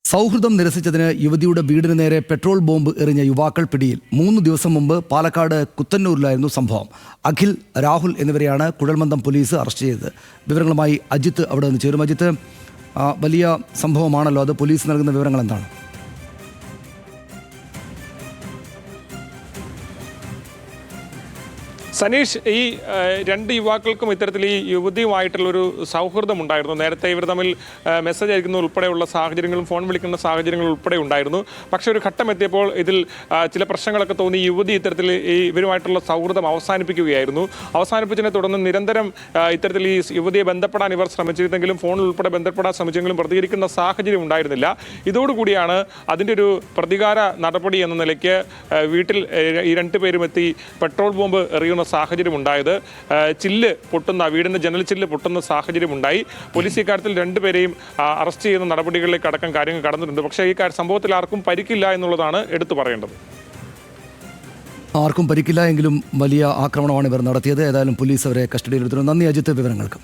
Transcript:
സൗഹൃദം നിരസിച്ചതിന് യുവതിയുടെ വീടിന് നേരെ പെട്രോൾ ബോംബ് എറിഞ്ഞ യുവാക്കൾ പിടിയിൽ. 3 ദിവസം മുമ്പ് പാലക്കാട് കുത്തന്നൂരിലായിരുന്നു സംഭവം. അഖിൽ, രാഹുൽ എന്നിവരെയാണ് കുഴൽമന്ദം പോലീസ് അറസ്റ്റ് ചെയ്തത്. വിവരങ്ങളുമായി അജിത്ത് അവിടെ നിന്ന് ചേരും. അജിത്ത്, വലിയ സംഭവമാണല്ലോ അത്. പോലീസ് നൽകുന്ന വിവരങ്ങൾ എന്താണ്? സനീഷ്, ഈ രണ്ട് യുവാക്കൾക്കും ഇത്തരത്തിൽ ഈ യുവതിയുമായിട്ടുള്ളൊരു സൗഹൃദം ഉണ്ടായിരുന്നു. നേരത്തെ ഇവർ തമ്മിൽ മെസ്സേജ് അയക്കുന്ന ഉൾപ്പെടെയുള്ള സാഹചര്യങ്ങളും ഫോൺ വിളിക്കുന്ന സാഹചര്യങ്ങളും ഉൾപ്പെടെ ഉണ്ടായിരുന്നു. പക്ഷേ ഒരു ഘട്ടം എത്തിയപ്പോൾ ഇതിൽ ചില പ്രശ്നങ്ങളൊക്കെ തോന്നി യുവതി ഇത്തരത്തിൽ ഈ ഇവരുമായിട്ടുള്ള സൗഹൃദം അവസാനിപ്പിക്കുകയായിരുന്നു. അവസാനിപ്പിച്ചതിനെ തുടർന്ന് നിരന്തരം ഇത്തരത്തിൽ ഈ യുവതിയെ ബന്ധപ്പെടാൻ ഇവർ ശ്രമിച്ചിരുന്നെങ്കിലും ഫോണിൽ ഉൾപ്പെടെ ബന്ധപ്പെടാൻ ശ്രമിച്ചെങ്കിലും പ്രതികരിക്കുന്ന സാഹചര്യം ഉണ്ടായിരുന്നില്ല. ഇതോടുകൂടിയാണ് അതിൻ്റെ ഒരു പ്രതികാര നടപടി എന്ന നിലയ്ക്ക് വീട്ടിൽ ഈ രണ്ടുപേരും എത്തി പെട്രോൾ ബോംബ് എറിയുന്ന സാഹചര്യം ഉണ്ടായത്. വീടിൻ്റെ ജനൽ ചില്ല് പൊട്ടുന്ന സാഹചര്യം ഉണ്ടായി. പോലീസ് ഇക്കാര്യത്തിൽ രണ്ടുപേരെയും അറസ്റ്റ് ചെയ്യുന്ന നടപടികളിലേക്ക് അടക്കം കാര്യങ്ങൾ കടന്നിട്ടുണ്ട്. പക്ഷേ ഈ സംഭവത്തിൽ ആർക്കും പരിക്കില്ല എന്നുള്ളതാണ് എടുത്തു പറയേണ്ടത്. ആർക്കും പരിക്കില്ല എങ്കിലും വലിയ ആക്രമണമാണ് ഇവർ നടത്തിയത്. ഏതായാലും പോലീസ് അവരെ കസ്റ്റഡിയിലെടുത്തിരുന്നു. നന്ദി അജിത്ത്, വിവരങ്ങൾക്ക്.